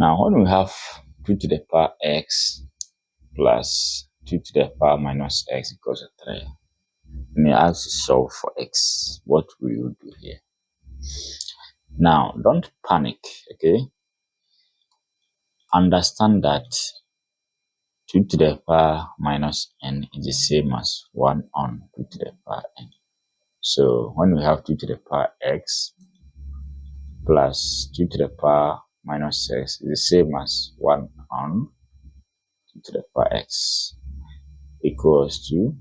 Now, when we have 2 to the power x plus 2 to the power minus x equals to 3, and you ask to solve for x, what will you do here? Now, don't panic, okay? Understand that 2 to the power minus n is the same as 1 on 2 to the power n. So when we have 2 to the power x plus 2 to the power minus x is the same as 1 on 2 to the power x equals to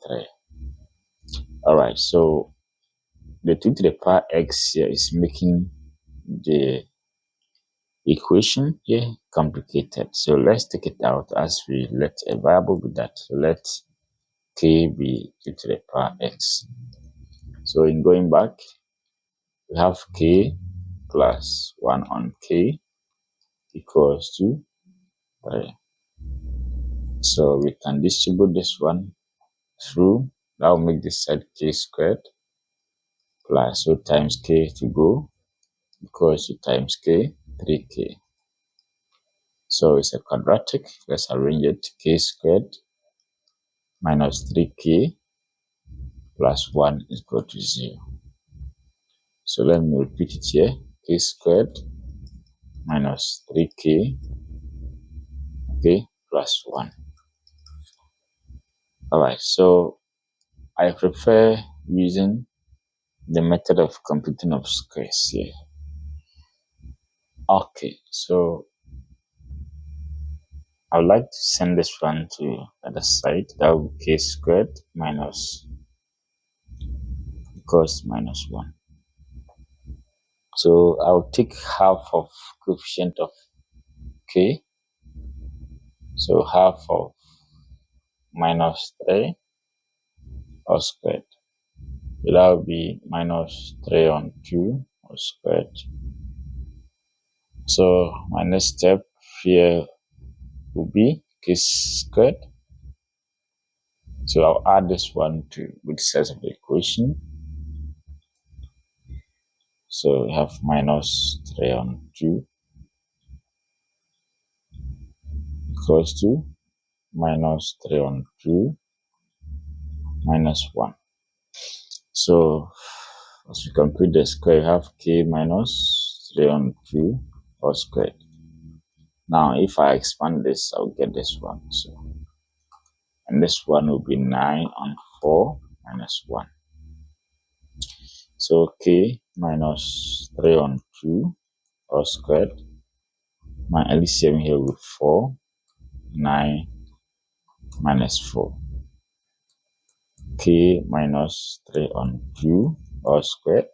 3. Alright, so the 2 to the power x here is making the equation here complicated. So let's take it out as we let a variable be that. So let k be 2 to the power x. So in going back, we have k plus 1 on k equals to 3. So we can distribute this one through. That will make this side k squared plus, so times k to go equals to times k, 3k. So it's a quadratic. Let's arrange it. K squared minus 3k plus 1 is equal to 0. So let me repeat it here. K squared minus 3k, okay, plus 1. Alright, so I prefer using the method of computing of squares here. Okay, so I would like to send this one to the other side. That will be k squared minus equals minus 1. So I'll take half of coefficient of k. So half of minus 3 all squared. So that will be minus 3 on 2 all squared. So my next step here will be k squared. So I'll add this one to both sides of the equation. So we have minus 3 on 2 equals to minus 3 on 2 minus 1. So as we complete the square, we have k minus 3 on 2 all squared. Now if I expand this, I'll get this one. So, and this one will be 9 on 4 minus 1. So k minus 3 on 2 all squared. My LCM here will be 4, 9 minus 4. K minus 3 on 2 all squared.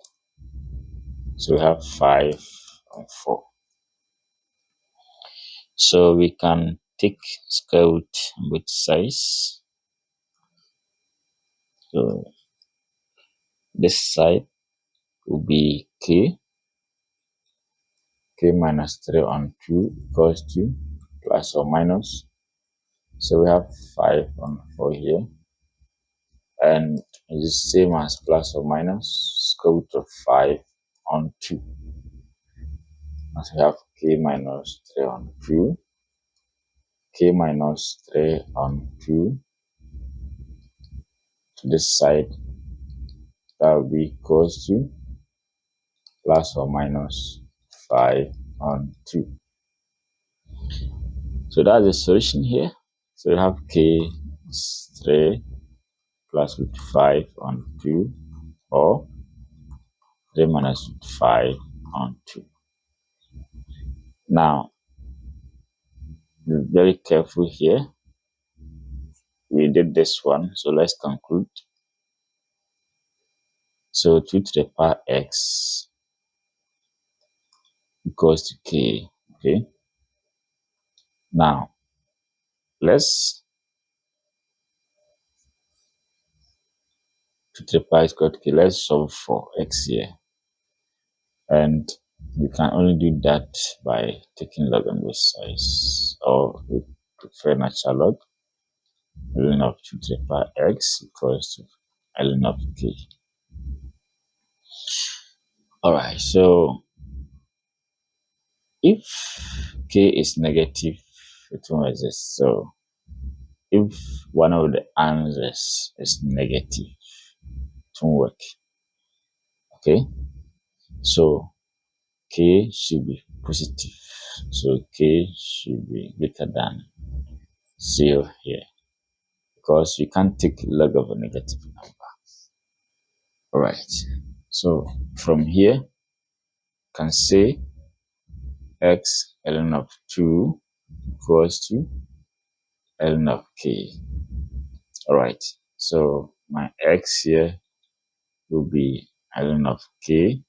So we have 5 on 4. So we can take square root on both sides. So this side will be k minus 3 on 2 equals to plus or minus. So we have 5 on 4 here. And it's the same as plus or minus square root of 5 on 2. As we have k minus 3 on 2, k minus 3 on 2 to this side, that will be equals to plus or minus 5 on 2. So that's the solution here. So we have k is 3 plus root 5 on 2, or 3 minus root 5 on 2. Now, be very careful here. We did this one, so let's conclude. So 2 to the power x equals to k, okay? Now, let's 2 to the power is equal to k. Let's solve for x here. And we can only do that by taking log on both sides, or we prefer natural log. ln of 2 to the power x equals to ln of k. Alright, so if k is negative, it won't exist. So if one of the answers is negative, it won't work. Okay, so k should be positive. So k should be greater than 0 here, because you can't take log of a negative number. All right. So from here, can say x ln of 2 equals to ln of k. All right. So my x here will be ln of k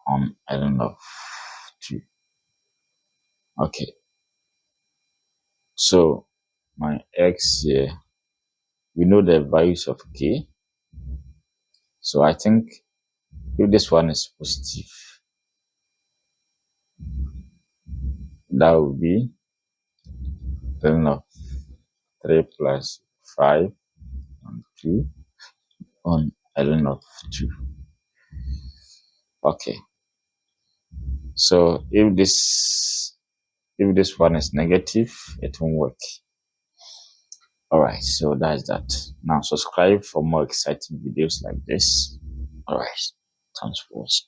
on ln of 2. Okay. So my x here, we know the values of k. So I think if this one is positive, that would be ln of 3 plus 5 on 2 on ln of 2. Okay. So if this one is negative, it won't work. All right, so that's that. Now subscribe for more exciting videos like this. All right, thanks for watching.